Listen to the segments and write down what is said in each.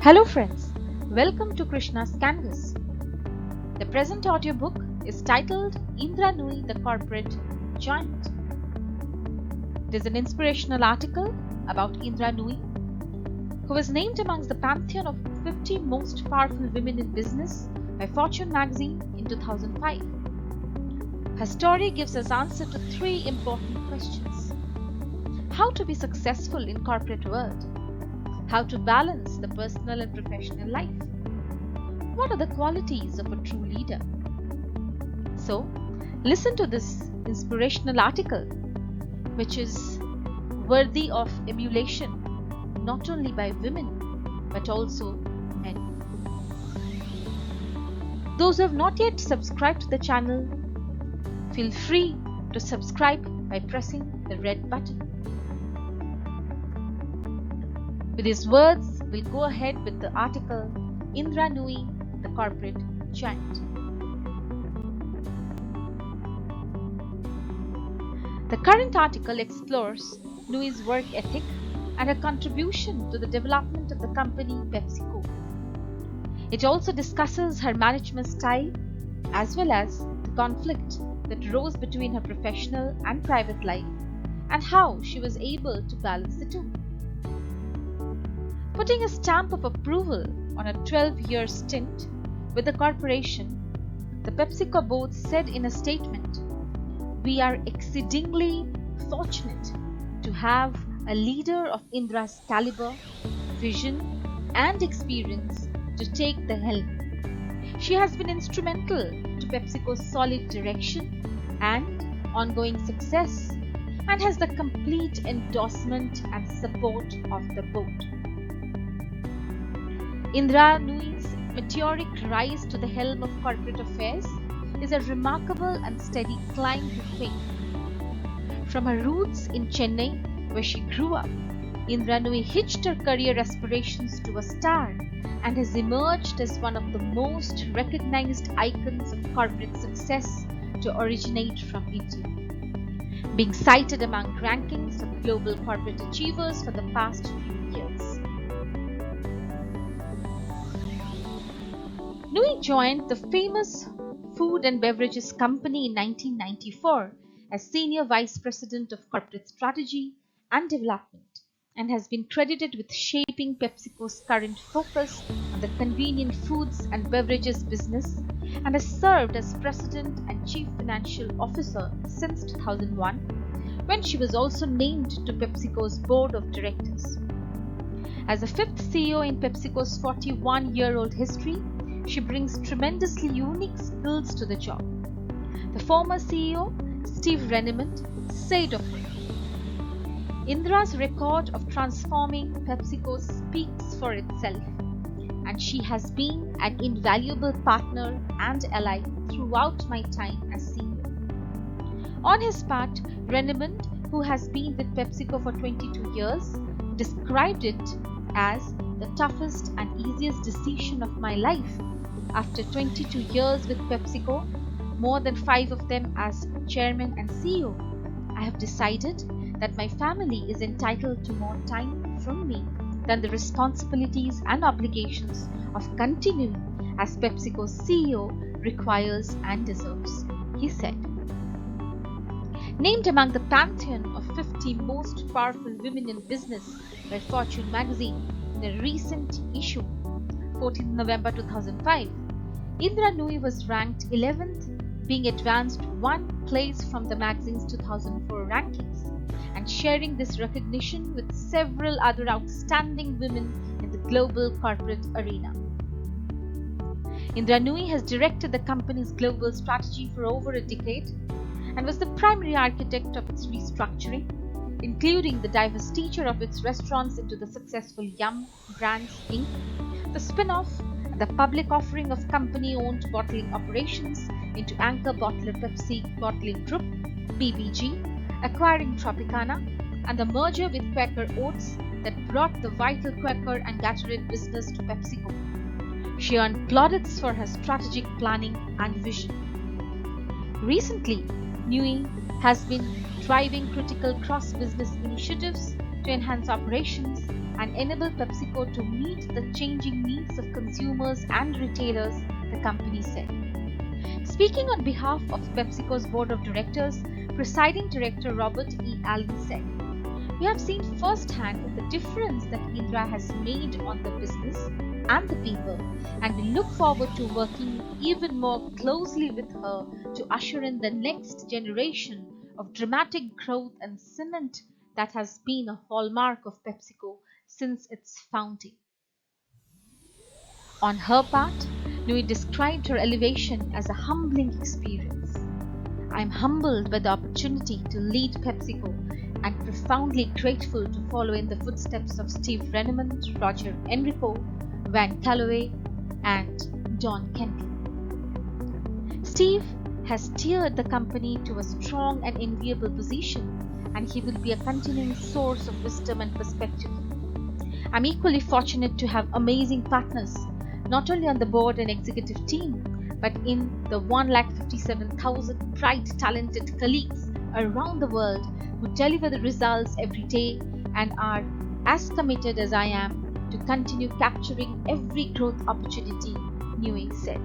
Hello friends, welcome to Krishna's Kanvas. The present audiobook is titled Indra Nooyi, the Corporate Giant. It is an inspirational article about Indra Nooyi, who was named amongst the pantheon of 50 most powerful women in business by Fortune magazine in 2005. Her story gives us answer to three important questions. How to be successful in corporate world? How to balance the personal and professional life? What are the qualities of a true leader? So, listen to this inspirational article, which is worthy of emulation not only by women but also men. Those who have not yet subscribed to the channel, feel free to subscribe by pressing the red button. With these words, we'll go ahead with the article Indra Nooyi, the Corporate Giant. The current article explores Nooyi's work ethic and her contribution to the development of the company PepsiCo. It also discusses her management style as well as the conflict that rose between her professional and private life and how she was able to balance the two. Putting a stamp of approval on a 12-year stint with the corporation, the PepsiCo board said in a statement, "We are exceedingly fortunate to have a leader of Indra's caliber, vision, and experience to take the helm. She has been instrumental to PepsiCo's solid direction and ongoing success and has the complete endorsement and support of the board." Indra Nooyi's meteoric rise to the helm of corporate affairs is a remarkable and steady climb to fame. From her roots in Chennai, where she grew up, Indra Nooyi hitched her career aspirations to a star and has emerged as one of the most recognized icons of corporate success to originate from India, being cited among rankings of global corporate achievers for the past few years. Nooyi joined the famous food and beverages company in 1994 as Senior Vice President of Corporate Strategy and Development and has been credited with shaping PepsiCo's current focus on the convenient foods and beverages business and has served as President and Chief Financial Officer since 2001, when she was also named to PepsiCo's Board of Directors. As the fifth CEO in PepsiCo's 41-year-old history, she brings tremendously unique skills to the job. The former CEO, Steve Rennemont, said of her, "Indra's record of transforming PepsiCo speaks for itself, and she has been an invaluable partner and ally throughout my time as CEO." On his part, Rennemont, who has been with PepsiCo for 22 years, described it as the toughest and easiest decision of my life. After 22 years with PepsiCo, more than 5 of them as chairman and CEO, I have decided that my family is entitled to more time from me than the responsibilities and obligations of continuing as PepsiCo's CEO requires and deserves, he said. Named among the pantheon of 50 most powerful women in business by Fortune magazine in a recent issue, 14 November 2005, Indra Nooyi was ranked 11th, being advanced one place from the magazine's 2004 rankings, and sharing this recognition with several other outstanding women in the global corporate arena. Indra Nooyi has directed the company's global strategy for over a decade and was the primary architect of its restructuring, including the divestiture of its restaurants into the successful Yum Brands Inc., the spin-off and the public offering of company-owned bottling operations into Anchor Bottler Pepsi Bottling Group, PBG, acquiring Tropicana, and the merger with Quaker Oats that brought the vital Quaker and Gatorade business to PepsiCo. She earned plaudits for her strategic planning and vision. Recently, Nooyi has been driving critical cross-business initiatives to enhance operations and enable PepsiCo to meet the changing needs of consumers and retailers, the company said. Speaking on behalf of PepsiCo's board of directors, Presiding Director Robert E. Allen said, "We have seen firsthand the difference that Indra has made on the business and the people, and we look forward to working even more closely with her to usher in the next generation of dramatic growth and cement that has been a hallmark of PepsiCo since its founding." On her part, Nooyi described her elevation as a humbling experience. "I am humbled by the opportunity to lead PepsiCo and profoundly grateful to follow in the footsteps of Steve Rennemund, Roger Enrico, Van Calloway, and Don Kendall." Steve has steered the company to a strong and enviable position, and he will be a continuing source of wisdom and perspective. "I'm equally fortunate to have amazing partners, not only on the board and executive team, but in the 157,000 bright, talented colleagues around the world who deliver the results every day and are as committed as I am to continue capturing every growth opportunity," Nooyi said.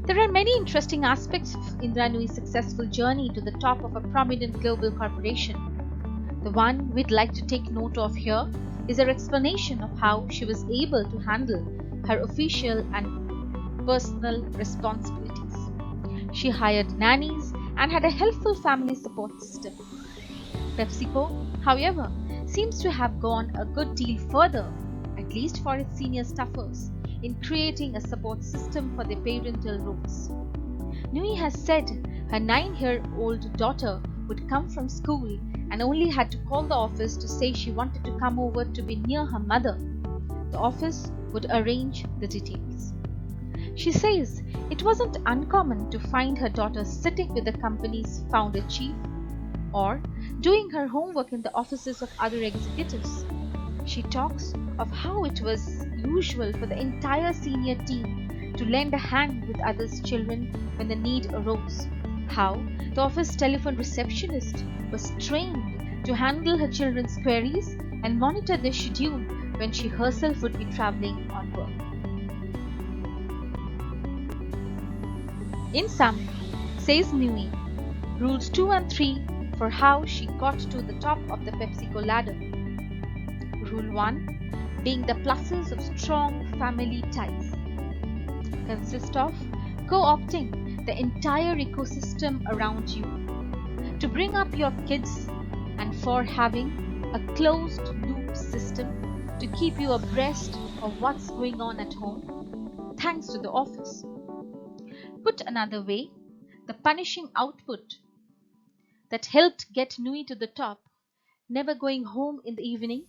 There are many interesting aspects of Indra Nooyi's successful journey to the top of a prominent global corporation. The one we'd like to take note of here is her explanation of how she was able to handle her official and personal responsibilities. She hired nannies and had a helpful family support system. PepsiCo, however, seems to have gone a good deal further, at least for its senior staffers, in creating a support system for their parental roles. Nooyi has said her 9-year-old daughter would come from school and only had to call the office to say she wanted to come over to be near her mother. The office would arrange the details. She says it wasn't uncommon to find her daughter sitting with the company's founder chief or doing her homework in the offices of other executives. She talks of how it was usual for the entire senior team to lend a hand with others' children when the need arose, how the office telephone receptionist was trained to handle her children's queries and monitor their schedule when she herself would be traveling on work. In sum, says Nooyi, rules 2 and 3 for how she got to the top of the PepsiCo ladder. Rule 1, being the pluses of strong family ties, consist of co-opting the entire ecosystem around you, to bring up your kids, and for having a closed loop system to keep you abreast of what's going on at home, thanks to the office. Put another way, the punishing output that helped get Nooyi to the top, never going home in the evening,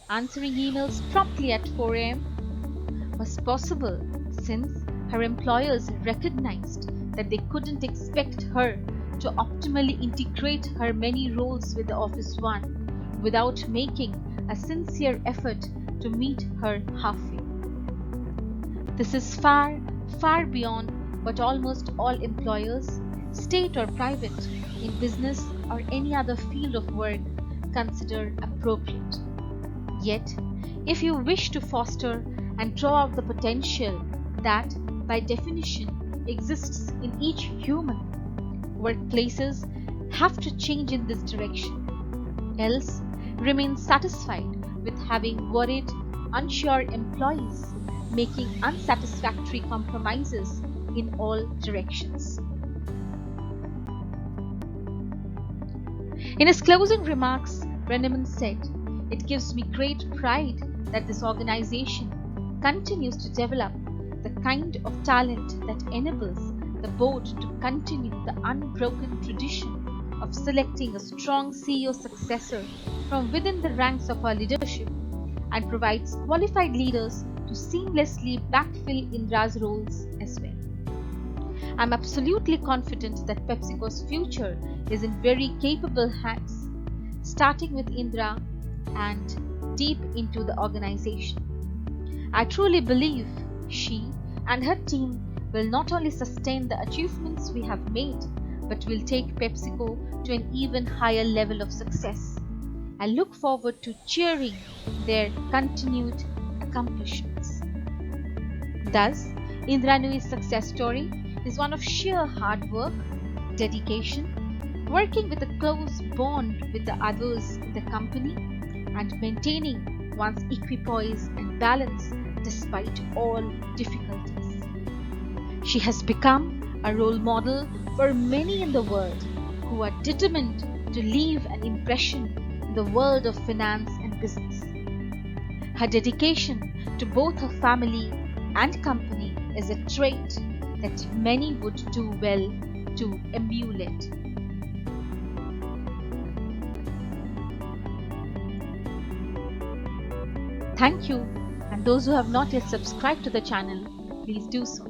answering emails promptly at 4 a.m., was possible since her employers recognized that they couldn't expect her to optimally integrate her many roles with the office one without making a sincere effort to meet her halfway. This is far, far beyond what almost all employers, state or private, in business or any other field of work, consider appropriate. Yet, if you wish to foster and draw out the potential that, by definition, exists in each human, workplaces have to change in this direction, else remain satisfied with having worried, unsure employees making unsatisfactory compromises in all directions. In his closing remarks, Rennemund said, "It gives me great pride that this organization continues to develop the kind of talent that enables the board to continue the unbroken tradition of selecting a strong CEO successor from within the ranks of our leadership and provides qualified leaders to seamlessly backfill Indra's roles as well. I'm absolutely confident that PepsiCo's future is in very capable hands, starting with Indra and deep into the organization. I truly believe she and her team will not only sustain the achievements we have made, but will take PepsiCo to an even higher level of success. I look forward to cheering their continued accomplishments. Thus, Indra Nooyi's success story is one of sheer hard work, dedication, working with a close bond with the others in the company, and maintaining one's equipoise and balance despite all difficulties. She has become a role model for many in the world who are determined to leave an impression in the world of finance and business. Her dedication to both her family and company is a trait that many would do well to emulate. Thank you, and those who have not yet subscribed to the channel, please do so.